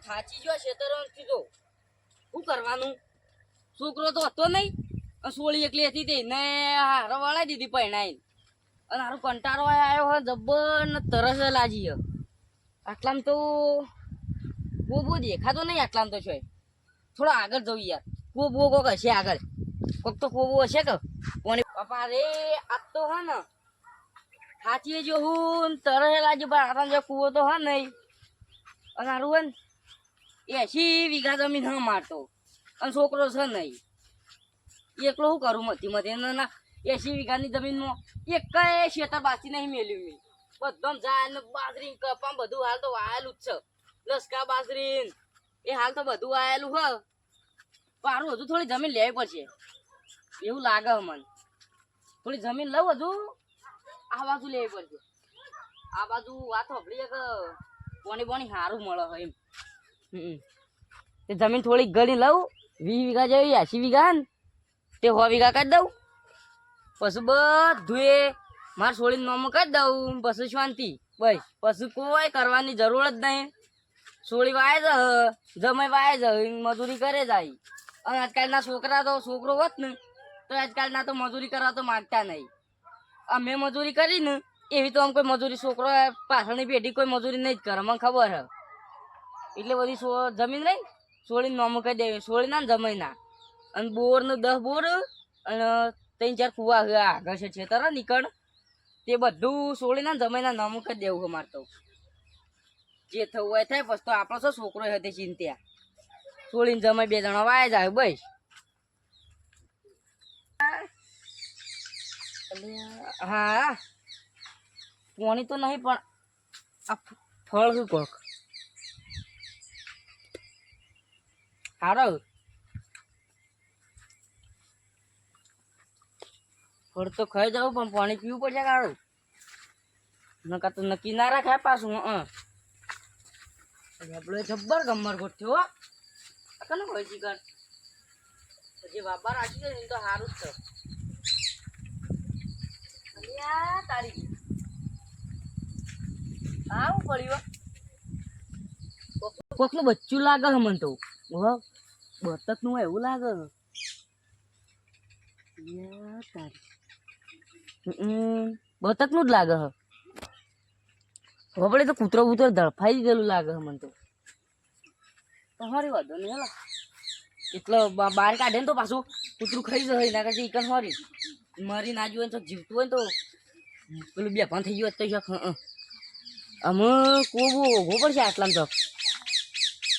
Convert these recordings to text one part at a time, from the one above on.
થાચી ગયો ખેતરથી તો શું કરવાનું છોકરો તો હતો નહીં સોળી એકલી હતી તે ને હારો વળાઈ દીધી પહેણાઈ અને હારું કંટાળો આવ્યો હોય જબ્બર ને તરસ લાગી હે આટલામાં તો બહુ દેખાતો નહીં આટલામાં તો છે થોડો આગળ જવું યાર બહુ કોક હશે આગળ કોક તો કોવું હશે કે કોને પપ્પા રે આજ તો હે ને થાચી જો હું તરસ લાગી પણ આટલા જો કૂવો તો હે નહીં અને હારું હે ને 80 વીઘા જમીન હા મારતો અને છોકરો છે નહીં એકલો શું કરું મથી ના 80 વીઘાની જમીનમાં એક કઈ ખેતર બાકી નહીં મેલ્યું મેં બધમ જાય ને બાજરી કપા બધું હાલ તો વાયેલું જ છે લસકા બાજરી એ હાલ તો બધું વાયેલું હ પારું હજુ થોડી જમીન લેવી પડશે એવું લાગે મને થોડી જમીન લઉં હજુ આ બાજુ લેવી પડશે આ બાજુ વાત હોભળી કે પોણી સારું મળે એમ તે જમીન થોડી ગળી લઉં 20 વીઘા જેવી 80 વીઘા ને તે 100 વીઘા કાઢી દઉં પછી બધું મારે છોડીને નોમો કાઢી દઉં પછી શાંતિ બસ પછી કોઈ કરવાની જરૂર જ નહીં છોડી વાય જ જમાઈ વાય જ મજૂરી કરે જાય અને આજકાલના છોકરા તો છોકરો હોત ને તો આજકાલના તો મજૂરી કરવા તો માગતા નહીં અમે મજૂરી કરી ને એવી તો આમ કોઈ મજૂરી છોકરો પાછળની પેઢી કોઈ મજૂરી નહીં જ કરે મને ખબર હે એટલે બધી જમીન રહી છોડીને નોમો કરી દેવી છોડી ના જમાઈ ના અને બોર ને 10 બોર અને 3-4 કુવા આગળ છે ખેતર નીકળ તે બધું છોડી ના જમાઈ ના નોમો કરી દેવું અમારે તો જે થવું હોય થાય પછી તો આપણો શું છોકરો હતી ચિંતા છોડીને જમાઈ 2 જણા વાય જાય બસ હા પોણી તો નહીં પણ આ ફળ શું કોક હારો ફળ તો ખાઈ જાવ પણ પાણી પીવું પડશે કાળું નકા તો નક્કી ના રાખાય પાછું આપણે જબ્બર ગમર ગોઠ્યો કને હોય શિકાર પછી બાબા રાખી દે તો સારું જ છે તારી આવું પડ્યું કોકનું બચ્ચું લાગે છે મને તો બતક નું એવું લાગે બતક નું જ લાગે હવે તો કૂતરો બૂતરો ધડફાઈ ગયેલું લાગે મને તો તમારી વાંધો નહીં હેલો એટલે બહાર કાઢે ને તો પાછું કૂતરું ખાઈ જાય એના કરતા ઈકન હોરી મરી ના જોવે તો જીવતું હોય ને તો પેલું બેભાન થઈ ગયું તો અમે કોવું ઓઘો પડશે આટલામાં તો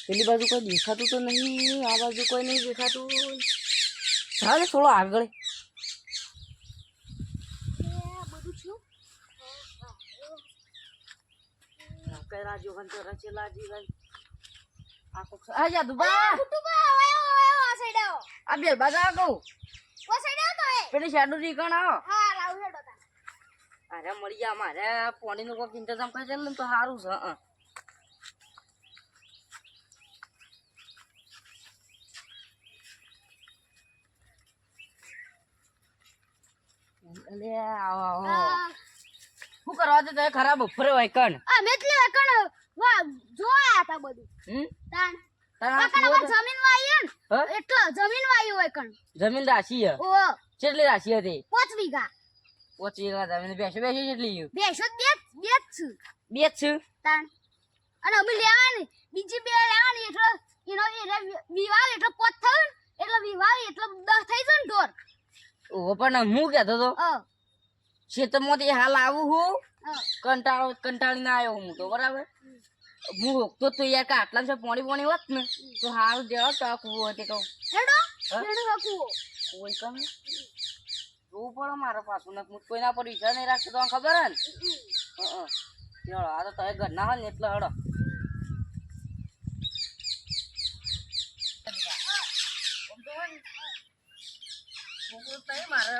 પેલી બાજુ કોઈ દેખાતું તો નહીં આ બાજુ કોઈ નહીં દેખાતું ચાલે થોડો આગળ પેલી શાડું રીકણ આવો અરે મળી જા મારે પાણી નું કોઈક ઇંતજામ કરી ને તો સારું છે શું કરવા દે ખરાબ બપોરે હોય કણ અમે એટલે કણ જોયા હતા બધું તાણ જમીન વાઈ ને એટલે જમીન વાઈ હોય કણ જમીન રાશી હે ઓ કેટલી રાશી હતી 5 વીઘા 5 વીઘા જમીન બેસો કેટલી બેસો બે જ છું તાણ અને અમે લેવાની બીજી બે લેવાની એટલે એનો વિવાહ એટલે 5 થયું એટલે વિવાહ એટલે 10 થઈ જાય ને ઢોર ઓ પણ હું કહેતો તો ખેતરમાંથી હાલ આવું હું કંટાળી ના આવ્યો હું તો બરાબર હું રોકતો તો યાર કે આટલા છે પોણી હોત ને તો હારું દેવા તો કૂવો હતી કહું કોઈ કમ જોવું પડે મારે પાછું ને કોઈ ના પર વિચાર નહીં રાખતો તો ખબર હે ને ચલો આ તો તમે ઘર ના હોય ને એટલે હડો મારે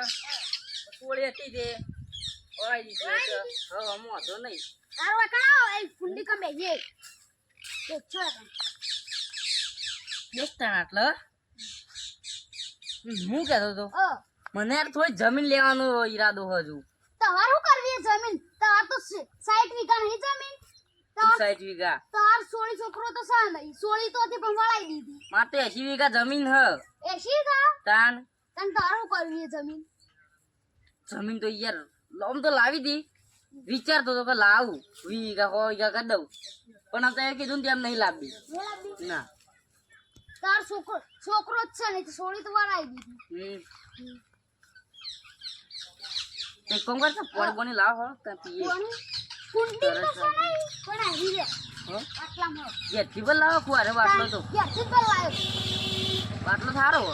થોડી હતી તે ઓરાઈ દીધી હવે મોઢો નહીં આરો કાઓ એ ફુંડી કમે જે તો છો બેસતા એટલે હું કહેતો તો મને યાર થોડી જમીન લેવાનો ઈરાદો હજુ તમારું કરવી જમીન તમાર તો 60 વીઘા નહીં જમીન 60 વીઘા તાર સોળી છોકરો તો છે નહીં સોળી તો હતી પણ વળાઈ દીધી મારે 80 વીઘા જમીન હ 80 કા તાન તને તારું કરવી એ જમીન જમીન તો યાર લોમ તો લાવી દી વિચારતો તો કે લાવું 20 વીઘા 100 વીઘા કરી દઉં પણ આ તો એ કીધું ને તેમ નહીં લાવવી ના તાર છોકરો જ છે નહીં તો સોળી તો વળાઈ દીધી એક કામ કરતા પાણી પાણી લાવ હો ત્યાં પીએ કુંડી તો છે નહીં પણ આવી રે હો આટલામાં જેટલી પણ લાવો કુવારે બાટલો તો યાથી પર લાયો બાટલો સારો હો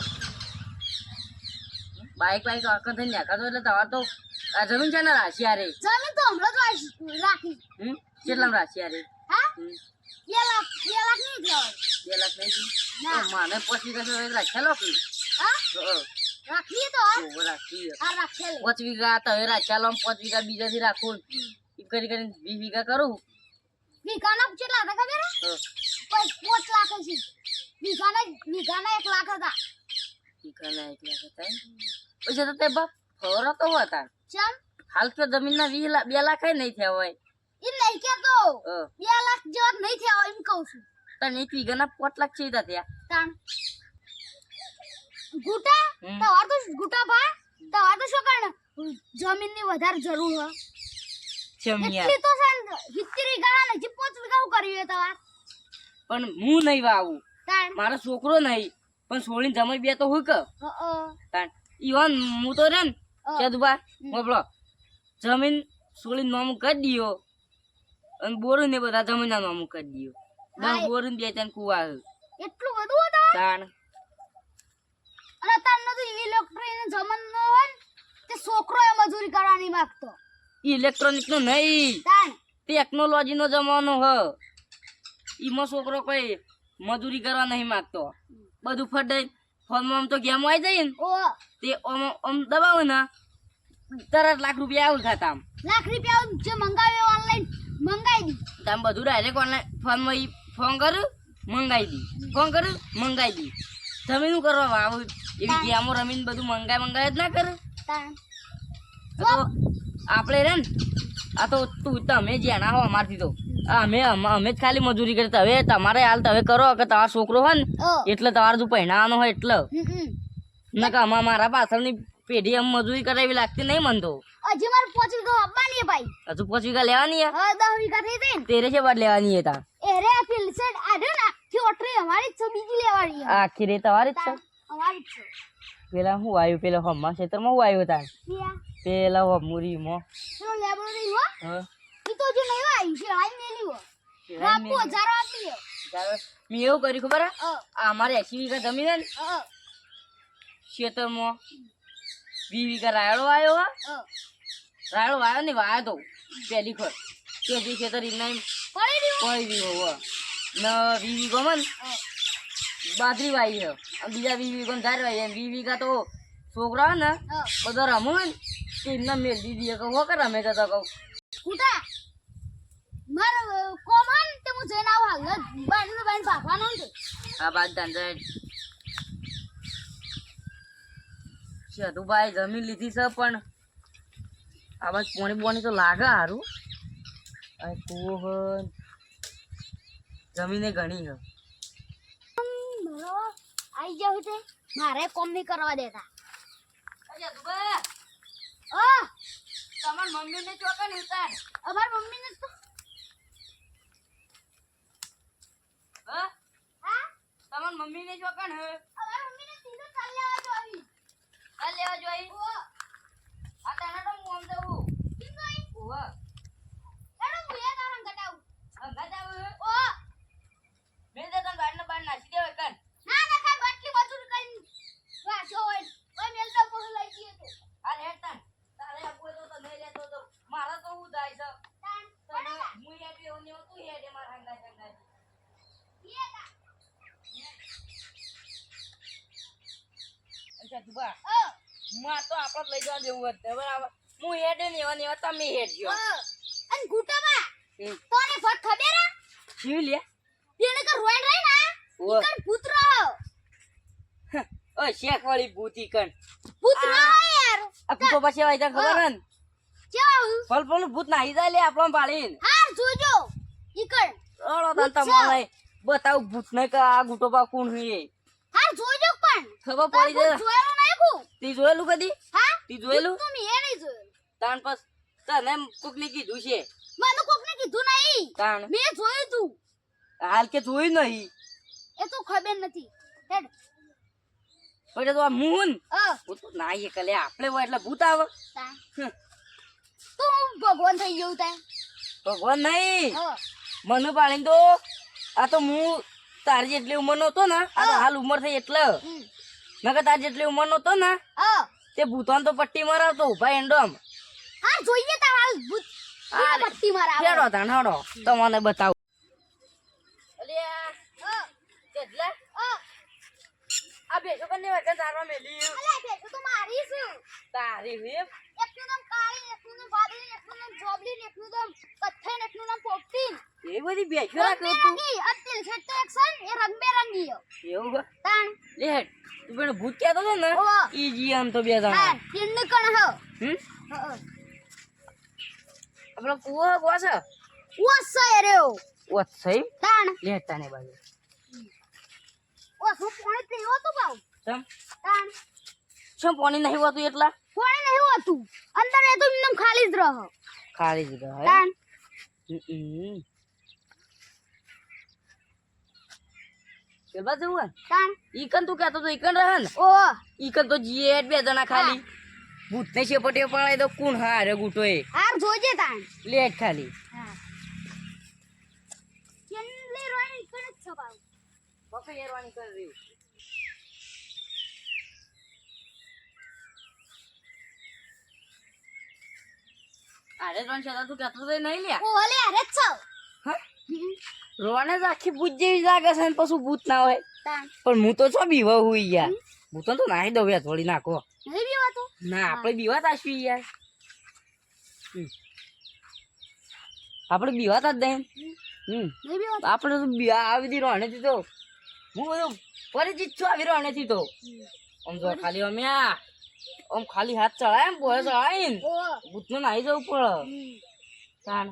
બાઈક આખો થઈને નાખાતો એટલે તમારે તો આ જમીન છે ને રાશિયા રે જમીન તો હમણાં જ રાખી કેટલામ રાશિયા રે હા 2 લાખ નહીં લેવાય 2 લાખ નહીં ના. માને પછી કશો રાખ્યા લો કે હા રાખીએ તો રાખી હા રાખે 5 વીઘા તો રાખ્યા લો 5 વીઘા બીજાથી રાખું એમ કરી કરીને 20 વીઘા કરું વીઘાના કેટલા હતા ખબર હં. 5 લાખ છે વીઘાના 1 લાખ હતા વીઘાના 1 લાખ હતા પછી તો તે બાપ ફરો તો હતા ચમ હાલ તો જમીનના 2 લાખ નહીં થયા હોય એ નહીં કેતો 2 લાખ જેવા નહીં થયા હોય એમ કહું છું તને 1 વીઘાના 5 લાખ છે થયા તાણ ગુટા તમાર તો ગુટા ભા તમાર તો શું કરે જમીનની વધારે જરૂર હોય ચમિયા એટલી તો છે 70 વીઘા ને 5 વીઘા કર્યું તમાર પણ હું નહીં વાવું તાણ મારો છોકરો નહીં પણ છોડીને જમાઈ બે તો હું કે અ તાણ ઈવન હું તો રે ને ચદુબા બોલો જમીન છોડીને નામ કરી દીયો અને બોરું ને બધા જમીનના નામ કરી દીયો હા, બોરું બે ત્રણ કુવા એટલું બધું હતા તાણ અને તારનો તો ઇલેક્ટ્રિક જમાનો હોય ને તે છોકરો એ મજૂરી કરવાની માંગતો ઇલેક્ટ્રોનિક નો નહીં તાણ ટેકનોલોજી નો જમાનો હ ઈમાં છોકરો કોઈ મજૂરી કરવા નહીં માંગતો બધું ફટાઈ ફોનમાં આમ તો ગેમ આવી જાય ને ઓ તે આમ દબાવો ને તરત લાખ રૂપિયા આવું ખાતા આમ લાખ રૂપિયા જે મંગાવે ઓનલાઈન મંગાઈ દી તમે બધું ડાયરેક્ટ ઓનલાઈન ફોનમાં ઈ ફોન કરું મંગાવી દી ફોન કરું મંગાવી દી તમે શું કરવા વાવ એવી ગેમો રમીને બધું મંગાય જ ના કરે તાણ તો આપણે રે ને આ તો તું તમે જેના હો અમારથી તો અમે જ ખાલી મજૂરી કરતા હવે તમારે હાલ તમે કરો કે તમારો છોકરો હોય ને એટલે તમારે જો પહેણાવાનો હોય એટલે ના કે મારા પાછળની પેઢી આમ મજૂરી કરાવી લાગતી નહીં મન તો હજી મારે 5 વીઘા આપવાની ભાઈ હજુ 5 વીઘા લેવાની હે હવે 10 વીઘા થઈ જાય ને તેરે છે બાદ લેવાની હે તા એરે આ ફિલસેટ આડે ને આખી ઓટરી અમારી જ છે બીજી લેવાની છે આખી રે તમારી જ છે અમારી જ છે પેલા હું આવ્યું પેલા હમણાં ક્ષેત્રમાં હું આવ્યું તા મિયા પેલા મુરીમાં તો લેબોરેટરી હો હા ઈ તો જે નહીં આવી છે આઈ મેલી હો બાપુ હજાર આપી મેં એવું કર્યું ખબર હે અ આ અમારે 80 વીઘા જમીન હે ને અ ખેતરમાં 20 વીઘા રાયડો આવ્યો હે રાયડો વાયો ને વાયો તો પહેલી ખર તે ખેતર ઇનામ પડી રહ્યું કોઈ વીઘો હો ને 20 વીઘો માં બાજરી વાઈ હે અને બીજા 20 વીઘો ધાર વાઈ એમ 20 વીઘા તો છોકરા ને બધો રમો ને તે એમના મેલ દીધી કે હો કે રમે તો કહું કુટા માર કોમન તે હું જઈને આવ હાલ બાન બાપાનો છે આ બાદ દાંડા ભાઈ જમીન લીધી છે પણ આ બાદ પોણી બોણી તો લાગે હારું આ કુવો જમીને ઘણી છે મારો આઈ જાવ તે મારે કોમ નહીં કરવા દેતા તમાર મમ્મી ને ચોકન ઉતાર અમાર મમ્મી ને તો હા હા તમાર મમ્મી ને ચોકન હે અમાર મમ્મી ને સીધો ચાલ લેવા જો આવી આ લેવા જોઈ ઓ આ તને તો હું આમ જવું કી ગઈ ઓવા એડો મુયા તારંગ ગટાઉ અંગા જાવ ઓ મે તો તને બાર નાસી દેવા કન ના ના ખાય બાટલી મજૂરી કરીને વાસો હોય ઓય મેલ તો પોહ લઈ ગયો તો આ હેડ તન તારે આપો તો નહીં લેતો તો મારા તો હું જાય છે તાન તને હું હેડ એવો ને તું હેડ મારા હંગા હંગા યેગા અચ્છા તું બા ઓ માં તો આપડ લઈ જવા દેવું હતું બરાબર હું હેડ ને એવા ને એવા તમે હેડ જો અન ગુટામાં તોને ફટ ખબર હે શી લે એને કે રોઈન રહી ના ઓ ઈકન પુત્ર ઓ શેખ વાળી ભૂતી કન પુત્ર યાર આ કુકો પછી આઈ તા ખબર હે ને કેવું ફલ ફલ ભૂત નાહી જાય લે આપણો પાળીન હાર જોજો ઈકડ ઓળો તાન તમારે બતાવ ભૂતને કે આ ગુટો બા કોણ છે હા જોઈજો પણ ખબર પડી જાય જોયેલું નહીં કુ તી જોયેલું કદી હા તી જોયેલું તો મે નહીં જોયેલું તાન બસ તને કોકને કીધું છે મને કોકને કીધું નહીં તાણ મે જોયું તું હાલ કે જોયું નહીં એ તો ખબર નથી હેડ પછી તો આ મૂન અ હું તો ના એ કલે આપણે હોય એટલે ભૂત આવે તા હમ. તું ભગવાન થઈ ગયું તા ભગવાન નહીં હ મને પાણી તો આ તો હું તારી જેટલી ઉંમર નો હતો ને આ તો હાલ ઉંમર થઈ એટલે નકર તારી જેટલી ઉંમર નો હતો ને તે ભૂતાન તો પટ્ટી મરાવતો ઉભા એન્ડોમ હા જોઈએ તા હાલ ભૂત આ પટ્ટી મારા હેડો તાણ હેડો તમને બતાવું અલ્યા કેટલા આ બેસો બંને વખત તારવા મેલી અલા બેઠો તો મારી છે તારી વેબ એકનું નામ કાળી એકનું નામ વાદળી એકનું નામ જોબલી એકનું નામ કથ્થઈ એકનું નામ પોપટી એ બધી બેસો રાખ્યો તું રંગબેરંગી અતિલ છે તો એક્શન એ રંગબેરંગી એવું હે? તાણ લે હેડ તું પેલો ભૂત કહેતો હતો ને ઓવા. ઈ જી આમ તો બે હા જણા તીન કણ હ હમ હ આપણો કુવો કોસ ઓસો એરેઓ ઓત સહી તાણ લે તાને બાજુ ઓસો પાણી પીવો તો બાઉ તમ તાણ શું પાણી નહીં હોતું એટલા પાણી નહીં હોતું અંદર એ તો એકદમ ખાલી જ રહો ખાલી જ રહે તાણ પેલા જવું હે તાણ ઈકન તું કહેતો તો ઈકન રહે ને ઓ ઈકન તો જીએટ બે જણા ખાલી ભૂત ને શેપટે પડાય તો કોણ હારે ગુટો એ હાર જોજે તાણ લેટ ખાલી હા કેટલી રોઈ કણ જ છપાવ બફે એરવાની કરી રહ્યું અરે ત્રણ છતાં તું કહેતો તો નહીં લ્યા ઓ લે અરે છ હા રોવાને જ આખી ભૂત જેવી લાગે છે ને પછી ભૂત ના હોય તાણ પણ હું તો છો બીવા હુઈ યાર ભૂતન તો નાહી દઉં યાર થોડી નાખો નહીં બીવા તો ના આપણે બીવા તાશવી યાર આપણે બીવા તા જ દઈ નહીં બીવા આપણે તો આવી દી રોણેથી તો હું બધું પરિચિત છું આવી રોણેથી તો આમ જો ખાલી અમે આમ ખાલી હાથ ચડાય એમ બોય ચડાય ને ઓ ભૂતનું નાહી જવું પડે તાણ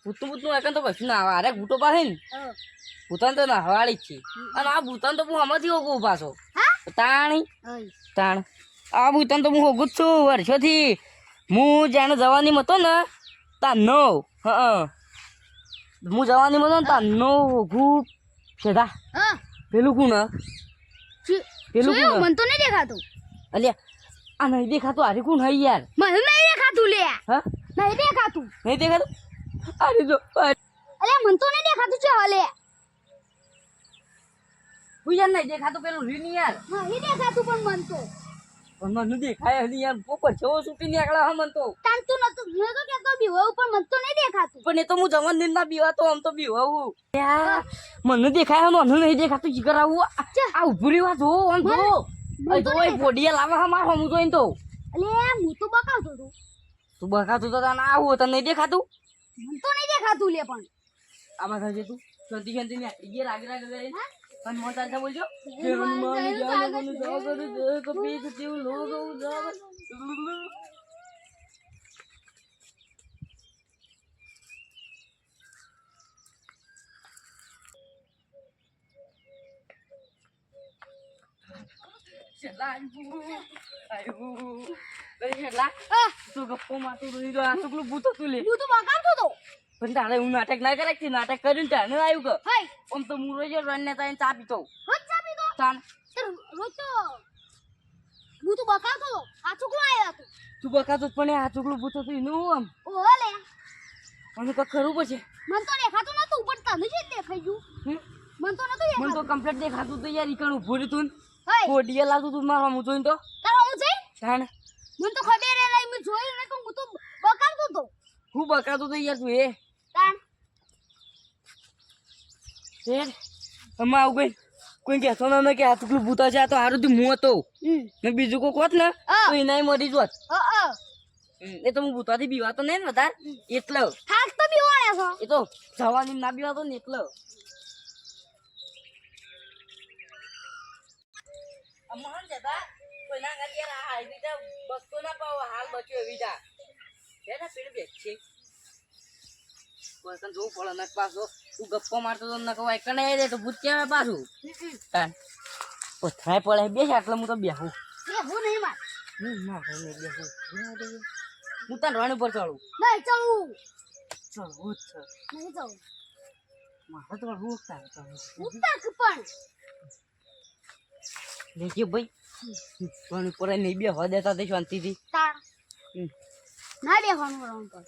ભૂતનું એકન તો કશું ના આવે અરે ભૂતો પાસે ને ભૂતાન તો ના હવાળી જ છે અને આ ભૂતાન તો હું આમાંથી હોગું પાછો હા તાણી ઓય તાણ આ ભૂતાન તો હું હોગું જ છું વર્ષોથી હું જાણે જવાની હતો ને તા નો હા હું જવાની હતો ને તા નો હોગું સીધા હા પેલું કોણ પેલું શું કોણ મન તો નહીં દેખાતું અલ્યા આ નહીં દેખાતું આરે કોણ હઈ યાર મને નહીં દેખાતું લે હા નહીં દેખાતું નહીં દેખાતું અરે જો અલે મન તો નહીં દેખાતું છે હલે હું યાર નહીં દેખાતું પેલું રીન યાર નહીં દેખાતું પણ મન તો પણ મને દેખાય હજી યાર પોપર જેવો છૂટી નીકળ્યા હા મન તો તાન તું નતો મેં તો કેતો બીવો પણ મન તો નહીં દેખાતું પણ એ તો હું જવાન દિન ના બીવા તો આમ તો બીવાવું યાર મને દેખાય મને નહીં દેખાતું જીગર આવું આ ઉભું રેવા જો આમ જો અહીં તો એ પોડિયા લાવે હા માર હમું જોઈને તો અલે હું તો બકાવતો તો તું બકાતું તો તને આવું તને નહીં દેખાતું મન તો નહીં દેખાતું લે પણ આમાં થશે તું શાંતિ શાંતિ ને એ રાગ રાગ કરે અને મોં તારતા બોલજો તું ગપ્પો મારતો આ છોકરું ભૂત હતું લે હું તો બકાવતો તો પણ તારે હું નાટક ના કરે નાટક કર્યું ને તારે આવ્યું કે હઈ આમ તો હું રોજ રન ને તાઈને ચા પીતો રોજ ચાપી તો તાન રોજ તો હું તો બકાવતો તો આ છોકરો આવ્યો હતો તું બકાતો જ પણ આ છોકરું ભૂત હતું એનું આમ ઓ લે મને કઈ ખરું પછી મન તો દેખાતું નતું પણ તને જ દેખાઈ ગયું મન તો નતું મને દેખાતું તો કમ્પ્લીટ દેખાતું તો યાર ઈકણ ઉભું રહ્યું હઈ કોડિયા લાગતું તું મારા હું જોઈને તો તારો હું જઈ તાણ મને તો ખબર એ નહીં મેં જોયું ને તો હું તો બકાવતો તો હું બકાતો તો યાર તું એ તાણ યાર આમાં આવું કોઈ કહેતો ના કે આ છોકરું ભૂત છે આ તો હારું થી હું હતો ને બીજું કોઈ હોત ને તો એના મરી જોત એ તો હું ભૂતાથી બીવાતો નહીં ને વધારે એટલે થાક તો બીવાળ્યા છો એ તો જવાની ના બીવાતો ને એટલે અમહન જતા કોઈ ના ગાડી યાર આ રીતે બસતો ના પાવ હાલ બચ્યો એવી જા બેટા પેડ બેચ છે કોઈ જોવું પડે ને પાછો તું ગપ્પો મારતો તો ન કવાય કને દે તો ભૂત કહેવાય પાછું તાન પથરાય પડે બેસ આટલે હું તો બેહું હું નહીં માર ના ભાઈ બેહું હું તાન રણ ઉપર ચડું નહીં ચડવું ચડવું જ છે નહીં ચડવું મારે તો હું તાન ઉતાર કે પણ દેખી ભાઈ રણ ઉપર નહીં બેહવા દેતા તે શાંતિથી તાર ના બેહવાનું રણ પર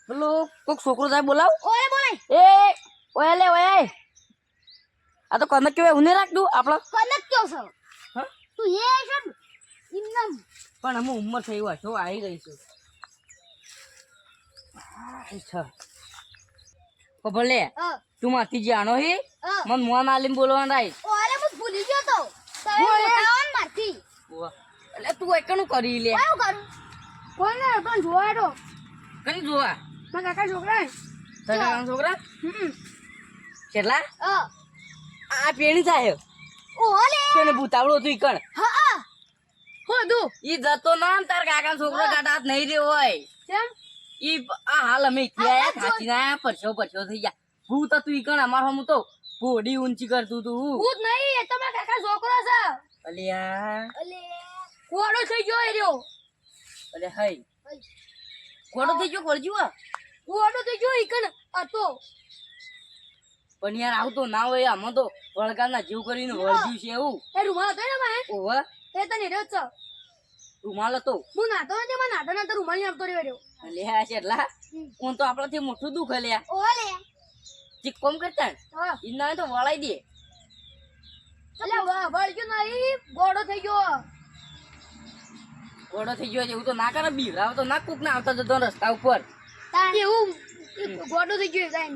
પેલો કોક છોકરો થાય બોલાવ ઓય બોલાય એ ઓય લે ઓય આ તો કનક કેવાય હું નહીં રાખતું આપણો કનક કયો છો હા તું એ છે ઇન્નમ પણ અમે ઉંમર થઈ હોય તો આવી ગઈ છું અચ્છા ઓ ભલે તું માથી જાણો હે મન મોન આલીમ બોલવાનું રાઈ ઓરે હું ભૂલી ગયો તો તમે બોલાવન મારતી એટલે તું એકનું કરી લે શું કરું કોઈ ને પણ જોવા દો કઈ જોવા મારા કાકા છોકરા સગા છોકરા કેટલા અ આ પેણી થાય ઓલે તેને ભૂતાવડો તું કણ હા હો દો ઈ જતો ના ને તાર કાકા છોકરો કાઢાત નહીં રહ્યો હોય કેમ ઈ આ હાલ અમે ત્યાં થાચી ના પરછો થઈ ગયા ભૂત તું ઈ કણ અમાર હમ તો પોડી ઊંચી કરતું તું ભૂત નહીં એ તો મારા કાકા છોકરો છે અલ્યા અલે કોડો થઈ ગયો એ રહ્યો અલે હઈ કોડો થઈ ગયો કરજો કોડો થઈ ગયો ઈકન હતો પણ યાર આવતો ના હોય આમાં તો વળગાના જીવ કરીને વળગ્યું છે એવું એ રૂમાલ હતો ને માં ઓવે એ તને રહ્યો છે રૂમાલ હતો હું નાતો નથી મને નાતો ના તો રૂમાલ ની આપતો રહ્યો અલ્યા છેટલા હું તો આપણાથી મોટું દુખ અલ્યા ઓલે ચીક કોમ કરતા હા ઈના તો વળાઈ દે અલે વળગ્યો નહીં ગોડો થઈ ગયો ઘોડો થઈ ગયો છે એવું તો ના કરે બીવરાવ તો ના કુક ના આવતા જતો રસ્તા ઉપર એવું ગોડો થઈ ગયો ટાઈમ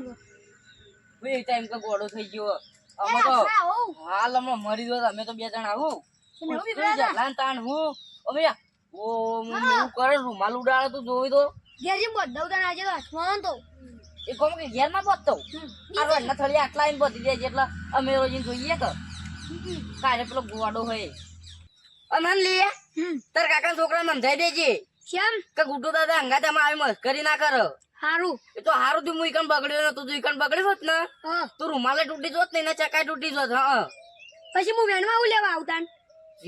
બે ટાઈમ તો ઘોડો થઈ ગયો અમે તો હાલ હમણાં મરી ગયો અમે તો બે જણા આવું તાણ હું અમે ઓ એવું કરે રૂમાલ ઉડાડે તો જોઈ દો ઘેરજી બધો તને આજે વાંચવાનો તો એ કોમ કે ઘેર ના બચતો આ રોજ ના થળી આટલા આઈને બધી જાય એટલે અમે રોજ જોઈએ કે કારે પેલો ગોવાડો હોય અમન લે તાર કાકા છોકરા સમજાઈ દેજે કેમ કે ગુડ્ડુ દાદા અંગાતામાં આવી મસ્કરી ના કર હારું એ તો હારું તું મુઈ કણ બગડ્યો નતું તું કણ બગડ્યો હોત ને હા તું રૂમાલે તૂટી જોત ને ચકાઈ તૂટી જોત હા પછી હું વેણમાં આવું લેવા આવતા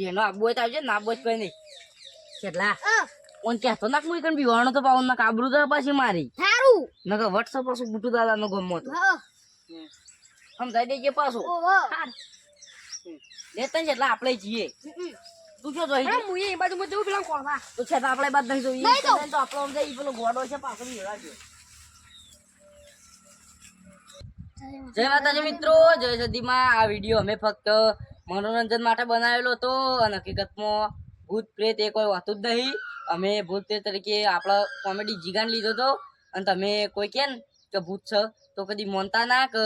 એનો આબો તો આવજે ના બોજ કઈ નહીં કેટલા હા ઓન કહેતો નાક મુઈ કણ બીવાણો તો પાવન ના કાબરું તો પાછી મારી હારું નકર વોટ્સઅપ પર ગુડ્ડુ દાદા નો ગમો તો હા સમજાઈ દેજે પાછું ઓહો લેતા જેટલા આપણે જઈએ તું શું જોઈ અરે મુએ એ બાજુ મત જવું પેલા કોળવા તો છે તો આપણે બાદ નહીં જોઈએ નહીં તો. તો આપણો આમ જાય ઈ પેલો ગોડો છે પાછો હીરાજો જય માતાજી મિત્રો જય સદીમાં આ વિડીયો અમે ફક્ત મનોરંજન માટે બનાવેલો હતો અને હકીકતમાં ભૂત પ્રેત એ કોઈ હોતું જ નહીં અમે ભૂત પ્રેત તરીકે આપણા કોમેડી જીગાન લીધો હતો અને તમે કોઈ કે ને કે ભૂત છે તો કદી માનતા ના કે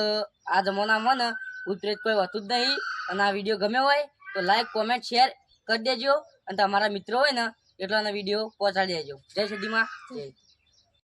આ જમાનામાં ને ભૂત પ્રેત કોઈ હોતું જ નહીં અને આ વિડીયો ગમ્યો હોય તો લાઈક કોમેન્ટ શેર કરી દેજો અને તમારા મિત્રો હોય ને એટલાના વિડીયો પહોંચાડી દેજો જય સદીમાં જય